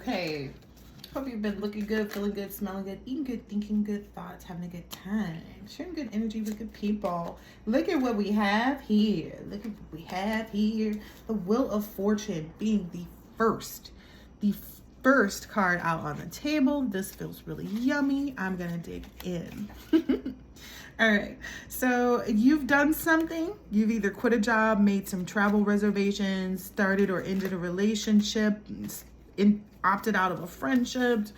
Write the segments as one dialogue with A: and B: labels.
A: Okay. Hope you've been looking good, feeling good, smelling good, eating good, thinking good thoughts, having a good time, sharing good energy with good people. Look at what we have here. Look at what we have here. The Wheel of Fortune being the first card out on the table. This feels really yummy. I'm going to dig in. All right. So you've done something. You've either quit a job, made some travel reservations, started or ended a relationship, opted out of a friendship,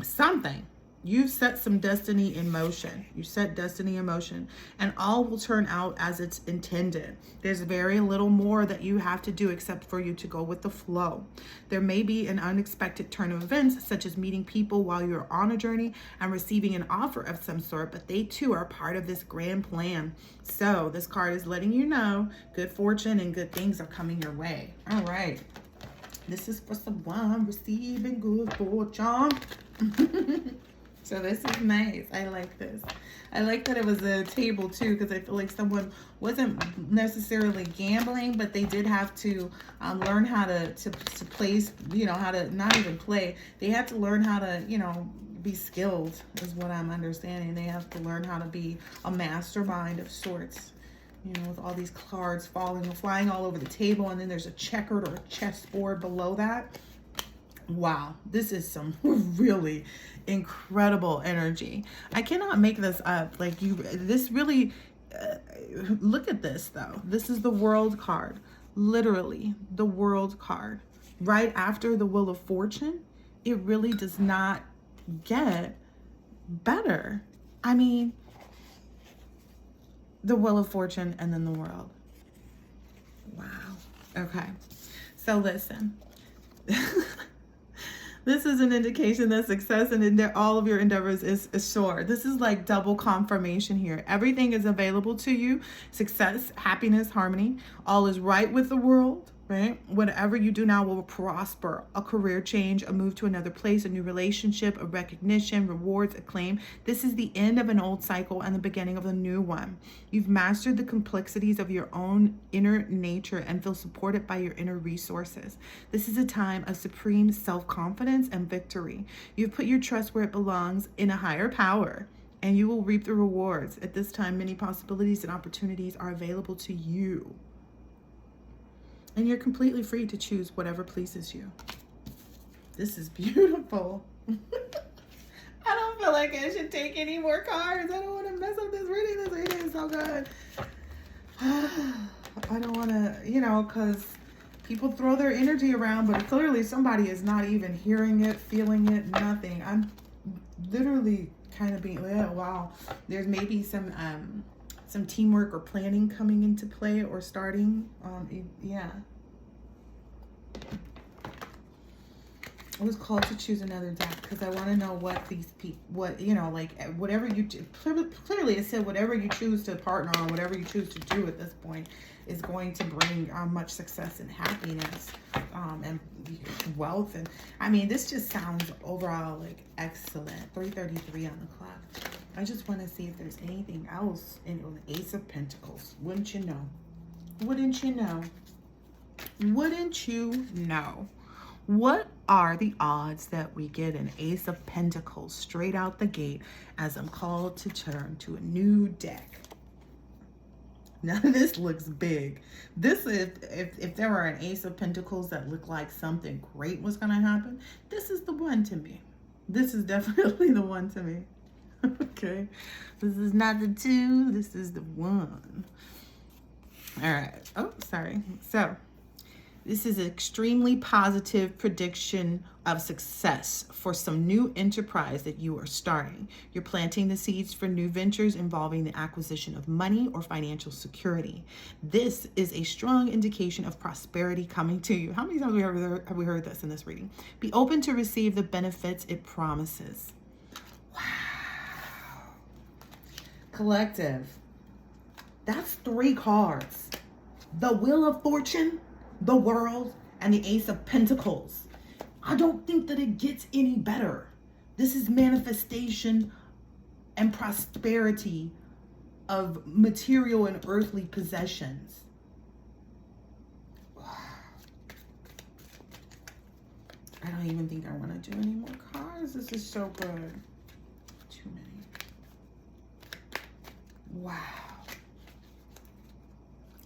A: something. You've set some destiny in motion. You set destiny in motion, and all will turn out as it's intended. There's very little more that you have to do except for you to go with the flow. There may be an unexpected turn of events, such as meeting people while you're on a journey and receiving an offer of some sort, but they too are part of this grand plan. So this card is letting you know good fortune and good things are coming your way. All right. This is for someone receiving good fortune. So this is nice. I like this. I like that it was a table too, because I feel like someone wasn't necessarily gambling, but they did have to learn how to place, how to not even play. They had to learn how to, be skilled is what I'm understanding. They have to learn how to be a mastermind of sorts. With all these cards flying all over the table, and then there's a checkered or a chessboard below that. Wow, this is some really incredible energy. I cannot make this up. This really, look at this though. This is the World card, literally the World card. Right after the Wheel of Fortune, it really does not get better. I mean, the Wheel of Fortune and then the World. Wow. Okay. So listen. This is an indication that success and all of your endeavors is assured. This is like double confirmation here. Everything is available to you. Success, happiness, harmony. All is right with the world, right? Whatever you do now will prosper. A career change, a move to another place, a new relationship, a recognition, rewards, acclaim. This is the end of an old cycle and the beginning of a new one. You've mastered the complexities of your own inner nature and feel supported by your inner resources. This is a time of supreme self-confidence and victory. You've put your trust where it belongs, in a higher power, and you will reap the rewards. At this time, many possibilities and opportunities are available to you. And you're completely free to choose whatever pleases you. This is beautiful. I don't feel like I should take any more cards. I don't want to mess up this reading. This reading is so good. I don't want to, because people throw their energy around, but clearly somebody is not even hearing it, feeling it, nothing. I'm literally kind of being, oh, wow. There's maybe some teamwork or planning coming into play or starting. Yeah. I was called to choose another deck because I want to know what these people, whatever you do. Clearly it said whatever you choose to partner on, whatever you choose to do at this point is going to bring much success and happiness and wealth. And I mean, this just sounds overall like excellent. 3:33 on the clock. I just want to see if there's anything else in the Ace of Pentacles. Wouldn't you know? Wouldn't you know? Wouldn't you know? What are the odds that we get an Ace of Pentacles straight out the gate as I'm called to turn to a new deck? Now this looks big. This is, if there were an Ace of Pentacles that looked like something great was going to happen, this is the one to me. This is definitely the one to me. Okay. This is not the two. This is the one. All right. Oh, sorry. So this is an extremely positive prediction of success for some new enterprise that you are starting. You're planting the seeds for new ventures involving the acquisition of money or financial security. This is a strong indication of prosperity coming to you. How many times have we heard this in this reading? Be open to receive the benefits it promises. Wow. Collective. That's 3 cards. The Wheel of Fortune, the World, and the Ace of Pentacles. I don't think that it gets any better. This is manifestation and prosperity of material and earthly possessions. I don't even think I want to do any more cards. This is so good. Too many. Wow.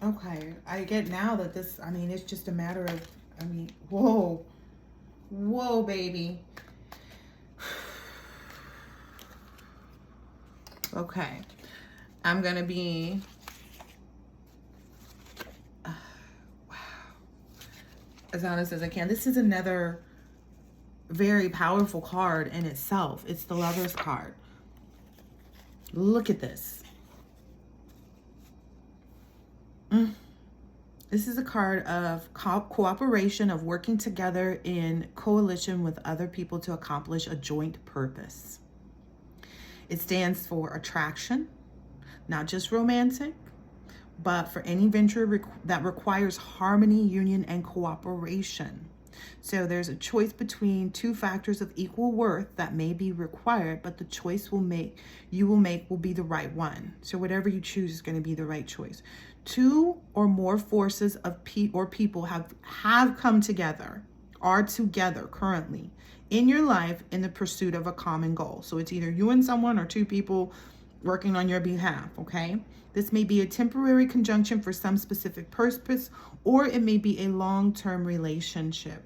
A: Okay, I get now that this, I mean, it's just a matter of, I mean, whoa. Whoa, baby. Okay. I'm going to be, wow, as honest as I can. This is another very powerful card in itself. It's the Lover's card. Look at this. This is a card of cooperation, of working together in coalition with other people to accomplish a joint purpose. It stands for attraction, not just romantic, but for any venture that requires harmony, union, and cooperation. So there's a choice between two factors of equal worth that may be required, but the choice you will make will be the right one. So whatever you choose is going to be the right choice. Two or more forces of people have come together, are together currently in your life in the pursuit of a common goal. So it's either you and someone or two people working on your behalf, okay? This may be a temporary conjunction for some specific purpose, or it may be a long-term relationship.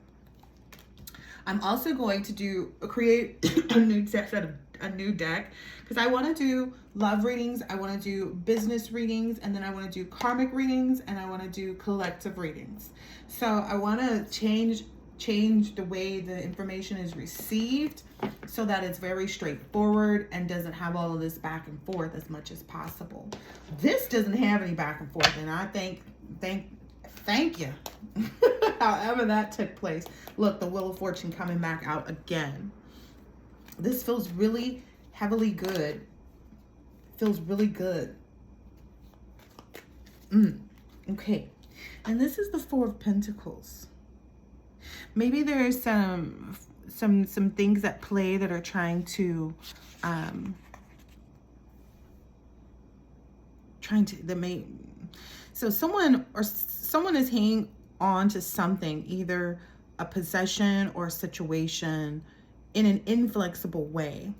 A: I'm also going to create a new deck because I want to do love readings, I want to do business readings, and then I want to do karmic readings, and I want to do collective readings. So I want to change the way the information is received so that it's very straightforward and doesn't have all of this back and forth as much as possible. This doesn't have any back and forth, and I thank you. However that took place. Look, the Wheel of Fortune coming back out again. This feels really heavily good. Feels really good. Okay. And this is the Four of Pentacles. Maybe there's some things at play that are trying to so someone is hanging on to something, either a possession or a situation, in an inflexible way.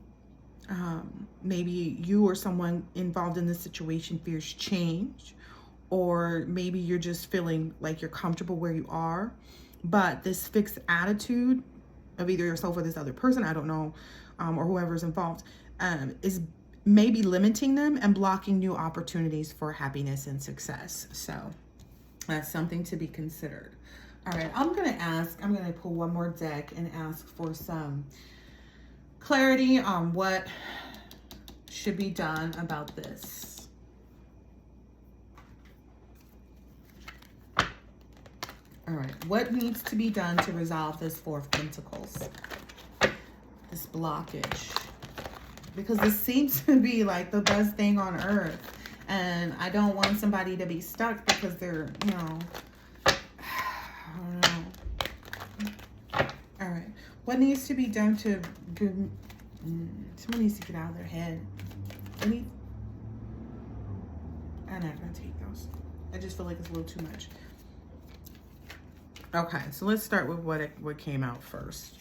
A: Maybe you or someone involved in this situation fears change, or maybe you're just feeling like you're comfortable where you are, but this fixed attitude of either yourself or this other person, I don't know, or whoever's involved, is maybe limiting them and blocking new opportunities for happiness and success. So that's something to be considered. All right, I'm going to pull one more deck and ask for some clarity on what should be done about this. All right, what needs to be done to resolve this Four of Pentacles? This blockage. Because this seems to be like the best thing on earth. And I don't want somebody to be stuck because they're, you know, I don't know. All right. What needs to be done to, someone needs to get out of their head. I'm not going to take those. I just feel like it's a little too much. Okay, so let's start with what came out first,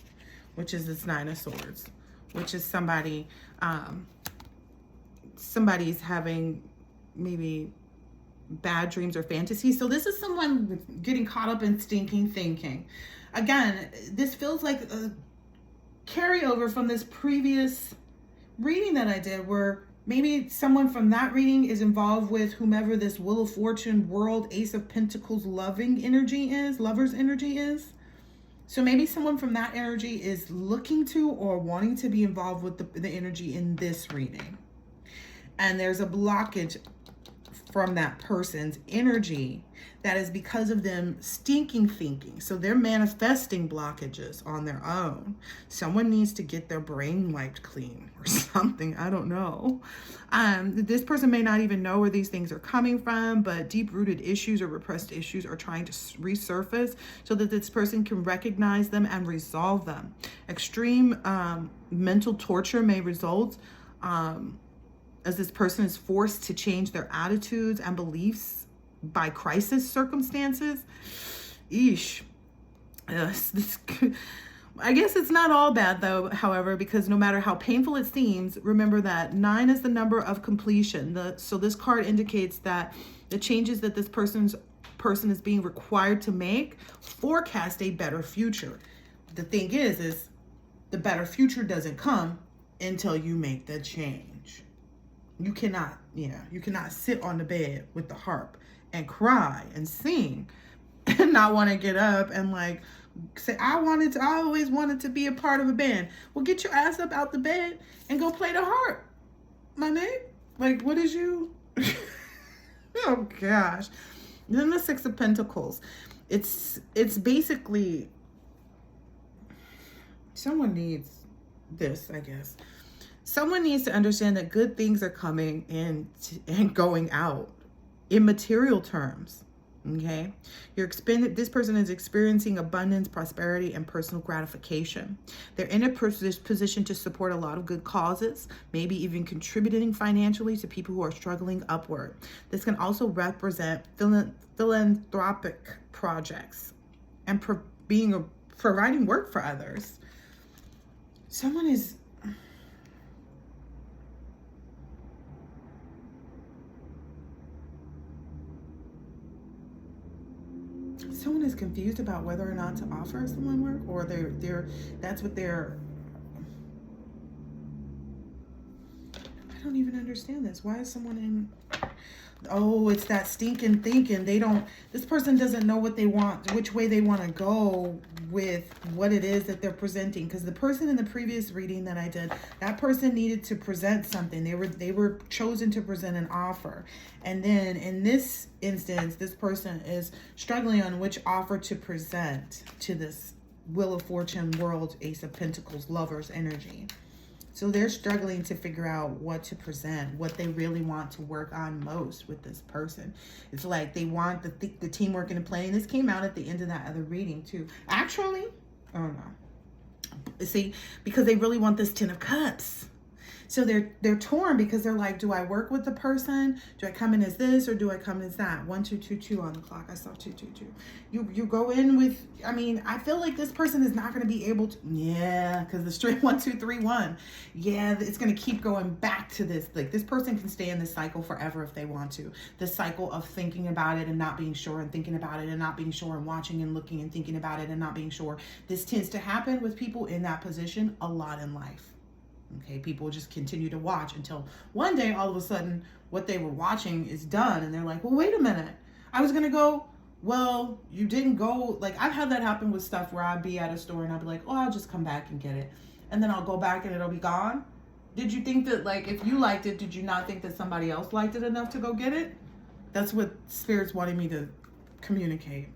A: which is this Nine of Swords, which is somebody's having maybe bad dreams or fantasies. So this is someone getting caught up in stinking thinking. Again, this feels like a carryover from this previous reading that I did, where maybe someone from that reading is involved with whomever this Wheel of Fortune, World, Ace of Pentacles, loving energy is, lover's energy is. So maybe someone from that energy is looking to or wanting to be involved with the energy in this reading. And there's a blockage from that person's energy that is because of them stinking thinking. So they're manifesting blockages on their own. Someone needs to get their brain wiped clean or something. I don't know. This person may not even know where these things are coming from, but deep-rooted issues or repressed issues are trying to resurface so that this person can recognize them and resolve them. Extreme mental torture may result as this person is forced to change their attitudes and beliefs by crisis circumstances. Eesh. I guess it's not all bad though, however, because no matter how painful it seems, remember that 9 is the number of completion. So this card indicates that the changes that this person is being required to make forecast a better future. The thing is the better future doesn't come until you make the change. You cannot sit on the bed with the harp and cry and sing and not want to get up and like say, I always wanted to be a part of a band. Well, get your ass up out the bed and go play the harp, my name. Like, what is you? Oh gosh. Then the Six of Pentacles. It's basically, someone needs this, I guess. Someone needs to understand that good things are coming and going out in material terms. Okay, this person is experiencing abundance, prosperity, and personal gratification. They're in a position to support a lot of good causes, maybe even contributing financially to people who are struggling upward. This can also represent philanthropic projects and providing work for others. Someone is confused about whether or not to offer someone work, or that's what they're, I don't even understand this. Why is someone in, oh, it's that stinking thinking. This person doesn't know what they want, which way they want to go with what it is that they're presenting. Because the person in the previous reading that I did, that person needed to present something. They were chosen to present an offer. And then in this instance, this person is struggling on which offer to present to this Wheel of Fortune, World, Ace of Pentacles, Lovers energy. So they're struggling to figure out what to present, what they really want to work on most with this person. It's like they want the teamwork and the planning. This came out at the end of that other reading too. Actually, oh no. See, because they really want this Ten of Cups. So they're torn because they're like, do I work with the person? Do I come in as this or do I come in as that? 1 2 2 2 on the clock. I saw 2 2 2. You go in with, I mean, I feel like this person is not going to be able to, yeah, because the straight 1 2 3 1. Yeah, it's going to keep going back to this. Like, this person can stay in this cycle forever if they want to. The cycle of thinking about it and not being sure, and thinking about it and not being sure, and watching and looking and thinking about it and not being sure. This tends to happen with people in that position a lot in life. Okay, people just continue to watch until one day, all of a sudden, what they were watching is done. And they're like, well, wait a minute. I was going to go. Well, you didn't go. Like, I've had that happen with stuff where I'd be at a store and I'd be like, oh, I'll just come back and get it. And then I'll go back and it'll be gone. Did you think that, like, if you liked it, did you not think that somebody else liked it enough to go get it? That's what Spirit's wanting me to communicate.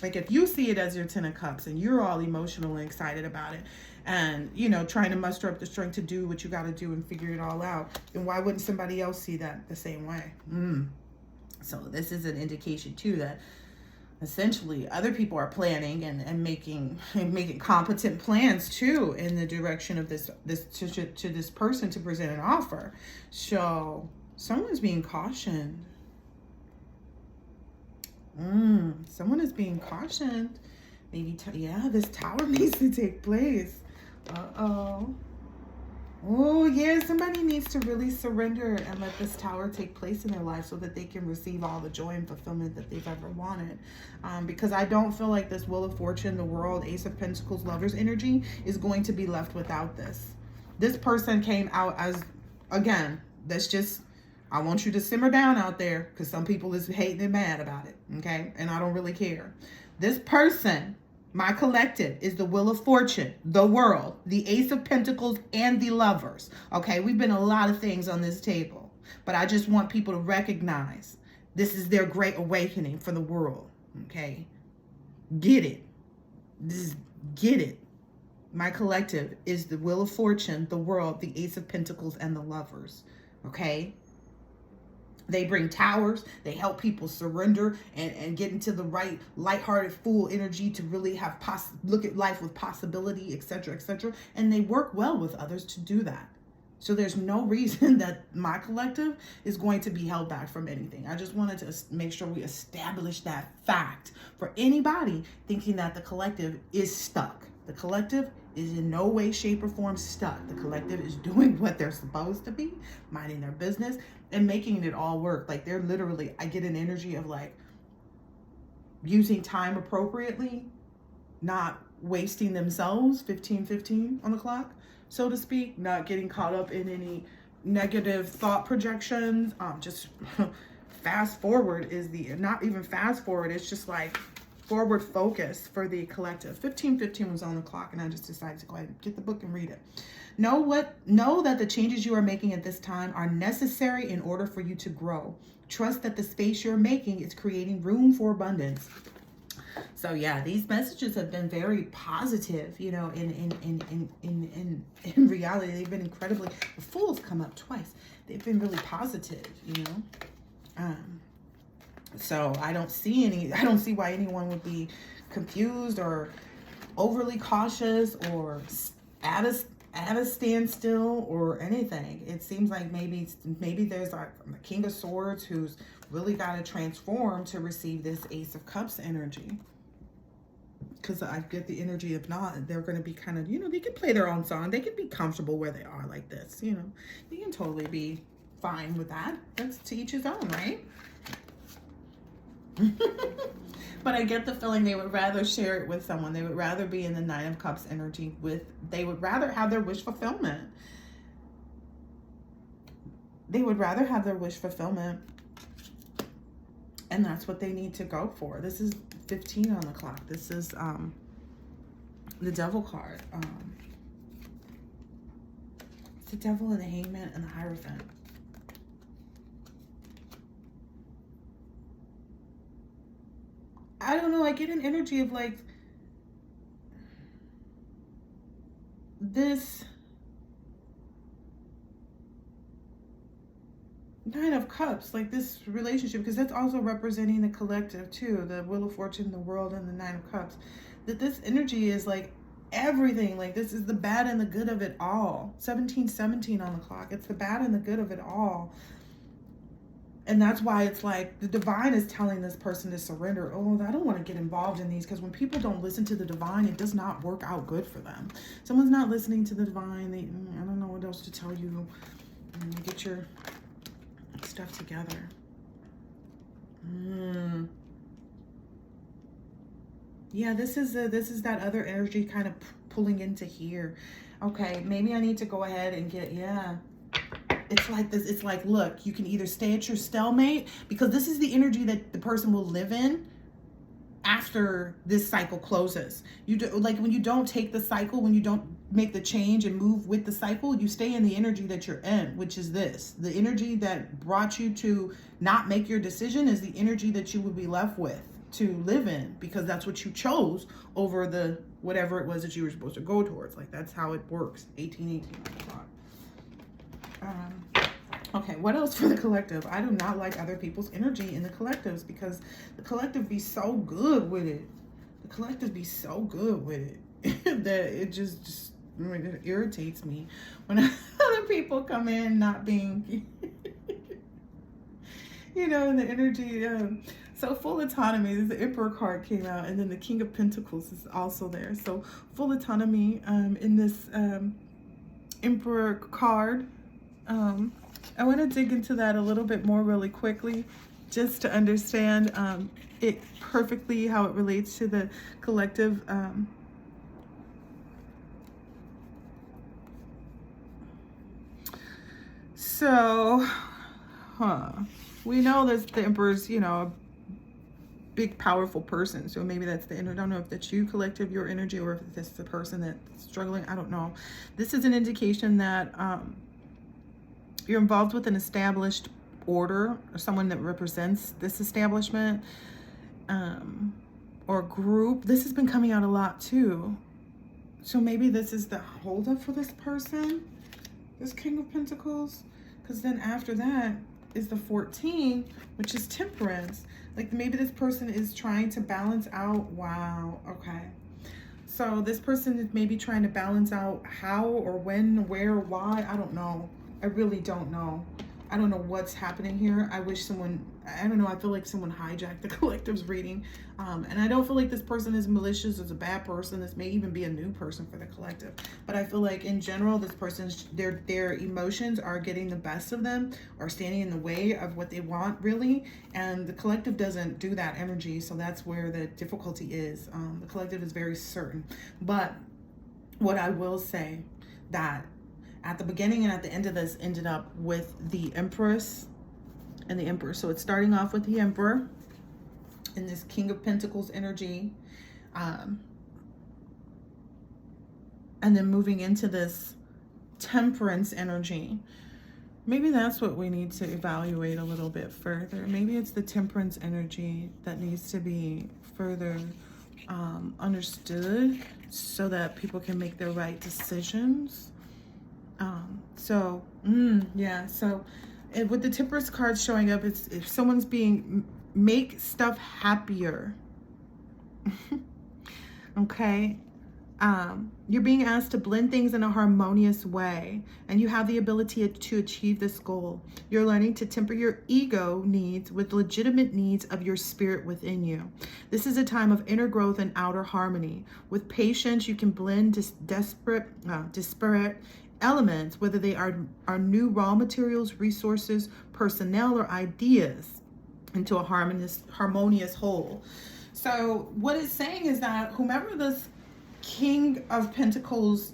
A: Like, if you see it as your Ten of Cups and you're all emotional and excited about it and, you know, trying to muster up the strength to do what you got to do and figure it all out, then why wouldn't somebody else see that the same way? So this is an indication, too, that essentially other people are planning and making competent plans, too, in the direction of this to this person to present an offer. So someone's being cautioned. Someone is being cautioned. Maybe, yeah, this tower needs to take place. Uh-oh. Oh, yeah, somebody needs to really surrender and let this tower take place in their life so that they can receive all the joy and fulfillment that they've ever wanted. Because I don't feel like this Wheel of Fortune, the World, Ace of Pentacles, Lovers energy is going to be left without this. This person came out as, again, that's just, I want you to simmer down out there because some people is hating and mad about it, okay? And I don't really care. This person, my collective, is the Wheel of Fortune, the World, the Ace of Pentacles, and the Lovers, okay? We've been a lot of things on this table, but I just want people to recognize this is their great awakening for the world, okay? Get it. Get it. My collective is the Wheel of Fortune, the World, the Ace of Pentacles, and the Lovers, okay? They bring towers. They help people surrender and get into the right lighthearted, full energy to really have look at life with possibility, etc., etc. And they work well with others to do that. So there's no reason that my collective is going to be held back from anything. I just wanted to make sure we establish that fact for anybody thinking that the collective is stuck. The collective is in no way, shape, or form stuck. The collective is doing what they're supposed to be, minding their business, and making it all work. Like, they're literally, I get an energy of like using time appropriately, not wasting themselves, 15:15 on the clock, so to speak, not getting caught up in any negative thought projections. Just fast forward is the, not even fast forward, it's just like forward focus for the collective. 15:15 was on the clock, and I just decided to go ahead and get the book and read it. Know that the changes you are making at this time are necessary in order for you to grow. Trust that the space you're making is creating room for abundance. So yeah, these messages have been very positive, you know, in reality. They've been incredibly, the Fool's come up twice. They've been really positive, you know. So I don't see why anyone would be confused or overly cautious or at a standstill or anything. It seems like maybe there's like the King of Swords who's really got to transform to receive this Ace of Cups energy. Because I get the energy, if not, they're going to be kind of, you know, they can play their own song. They can be comfortable where they are like this, you know. They can totally be fine with that. That's to each his own, right? But I get the feeling they would rather share it with someone. They would rather be in the Nine of Cups energy they would rather have their wish fulfillment. They would rather have their wish fulfillment. And that's what they need to go for. This is 15 on the clock. This is the Devil card. It's the Devil and the Hangman and the Hierophant. I don't know, I get an energy of like this Nine of Cups, like this relationship, because that's also representing the collective too, the Wheel of Fortune, the World, and the Nine of Cups. That this energy is like everything, like this is the bad and the good of it all. 17:17 on the clock. It's the bad and the good of it all. And that's why it's like the divine is telling this person to surrender. Oh, I don't want to get involved in these, because when people don't listen to the divine, it does not work out good for them. Someone's not listening to the divine. I don't know what else to tell you. Get your stuff together. Yeah, this is that other energy kind of pulling into here. Okay, maybe I need to go ahead and get, yeah. It's like this. It's like, look, you can either stay at your stalemate, because this is the energy that the person will live in after this cycle closes. You do, like when you don't take the cycle, when you don't make the change and move with the cycle, you stay in the energy that you're in, which is this. The energy that brought you to not make your decision is the energy that you would be left with to live in, because that's what you chose over the whatever it was that you were supposed to go towards. Like, that's how it works. 18:18. Okay, what else for the collective? I do not like other people's energy in the collectives, because the collective be so good with it. The collective be so good with it that it just it irritates me when other people come in not being, you know, in the energy. So full autonomy, the Emperor card came out, and then the King of Pentacles is also there. So full autonomy in this Emperor card. I want to dig into that a little bit more really quickly, just to understand it perfectly, how it relates to the collective. We know that the Emperor's, you know, a big, powerful person. So maybe that's the energy. I don't know if that's you, collective, your energy, or if it's the person that's struggling. I don't know. This is an indication that you're involved with an established order, or someone that represents this establishment or group. This has been coming out a lot too. So maybe this is the holdup for this person, this King of Pentacles, because then after that is the 14, which is Temperance. Like maybe this person is trying to balance out. Wow. Okay. So this person is maybe trying to balance out how or when, where, why. I don't know. I really don't know. I don't know what's happening here. I wish someone, I don't know, I feel like someone hijacked the collective's reading. And I don't feel like this person is malicious, is a bad person. This may even be a new person for the collective. But I feel like in general, this person's, their emotions are getting the best of them, or standing in the way of what they want, really. And the collective doesn't do that energy. So that's where the difficulty is. The collective is very certain. But what I will say, that at the beginning and at the end of this ended up with the Empress and the Emperor. So it's starting off with the Emperor in this King of Pentacles energy. And then moving into this Temperance energy. Maybe that's what we need to evaluate a little bit further. Maybe it's the Temperance energy that needs to be further understood so that people can make their right decisions. So with the Temperance cards showing up, it's if someone's being, make stuff happier. Okay. You're being asked to blend things in a harmonious way, and you have the ability to achieve this goal. You're learning to temper your ego needs with legitimate needs of your spirit within you. This is a time of inner growth and outer harmony. With patience, you can blend disparate elements, whether they are new raw materials, resources, personnel, or ideas, into a harmonious whole. So what it's saying is that whomever this King of Pentacles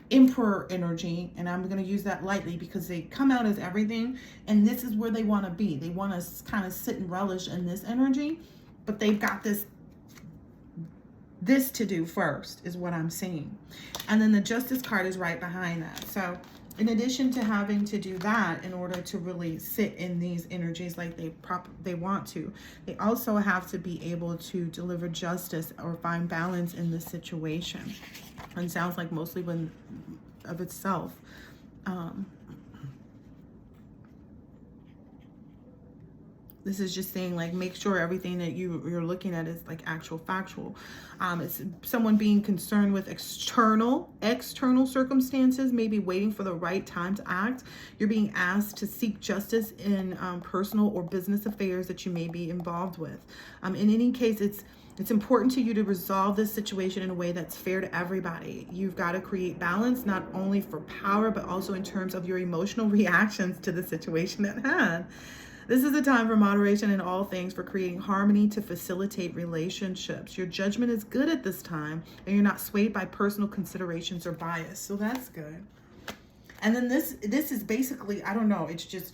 A: Emperor energy, and I'm going to use that lightly because they come out as everything, and this is where they want to be. They want to kind of sit and relish in this energy, but they've got this to do first, is what I'm seeing. And then the Justice card is right behind that. So in addition to having to do that in order to really sit in these energies like they want to, they also have to be able to deliver justice or find balance in this situation. And sounds like mostly when of itself. This is just saying, like, make sure everything that you're looking at is like actual factual. It's someone being concerned with external circumstances, maybe waiting for the right time to act. You're being asked to seek justice in personal or business affairs that you may be involved with. In any case, it's important to you to resolve this situation in a way that's fair to everybody. You've got to create balance, not only for power, but also in terms of your emotional reactions to the situation at hand. This is a time for moderation in all things, for creating harmony to facilitate relationships. Your judgment is good at this time, and you're not swayed by personal considerations or bias. So that's good. And then this is basically, I don't know, it's just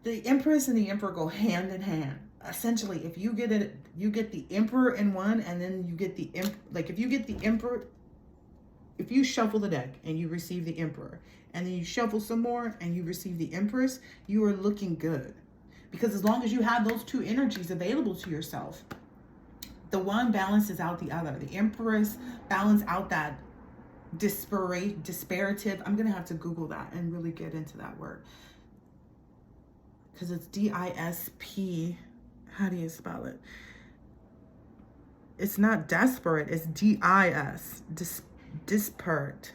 A: the Empress and the Emperor go hand in hand. Essentially, if you get it, you get the Emperor in one, and then you get the if you get the Emperor, if you shuffle the deck and you receive the Emperor, and then you shuffle some more and you receive the Empress, you are looking good. Because as long as you have those two energies available to yourself, the one balances out the other. The Empress balance out that disparative. I'm going to have to Google that and really get into that word. Because it's D-I-S-P. How do you spell it? It's not desperate. It's D-I-S. Disparate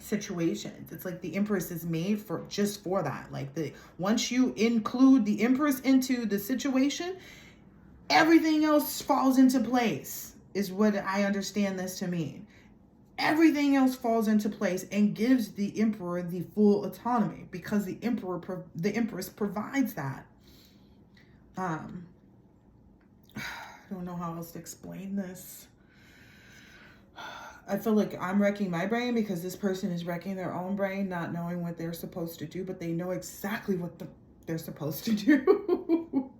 A: situations. It's like the Empress is made for just for that. Like once you include the Empress into the situation, everything else falls into place, is what I understand this to mean. Everything else falls into place and gives the Emperor the full autonomy, because the Empress provides that. I don't know how else to explain this. I feel like I'm wrecking my brain because this person is wrecking their own brain, not knowing what they're supposed to do, but they know exactly what they're supposed to do.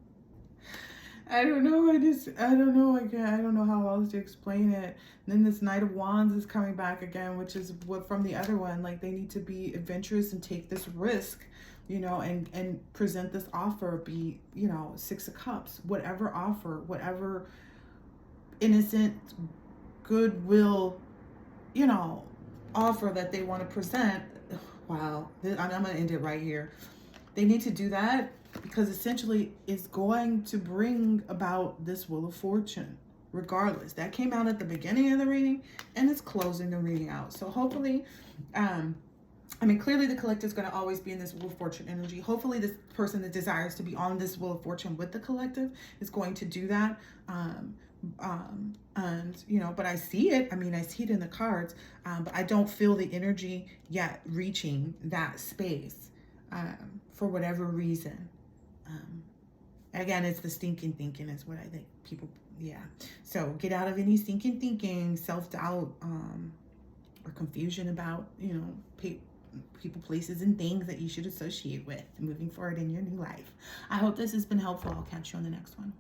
A: I don't know. I don't know. I don't know how else to explain it. And then this Knight of Wands is coming back again, which is what from the other one. Like, they need to be adventurous and take this risk, you know, and present this offer. Be, you know, Six of Cups, whatever offer, whatever innocent, goodwill, you know, offer that they want to present. Wow. I'm going to end it right here. They need to do that, because essentially it's going to bring about this Wheel of Fortune regardless. That came out at the beginning of the reading, and it's closing the reading out. So hopefully I mean, clearly the collector is going to always be in this Wheel of Fortune energy. Hopefully this person that desires to be on this Wheel of Fortune with the collective is going to do that. And, you know, but I see it. I mean, I see it in the cards, but I don't feel the energy yet reaching that space for whatever reason. Again, it's the stinking thinking is what I think people, yeah. So get out of any stinking thinking, self-doubt, or confusion about, you know, people, places, and things that you should associate with moving forward in your new life. I hope this has been helpful. I'll catch you on the next one.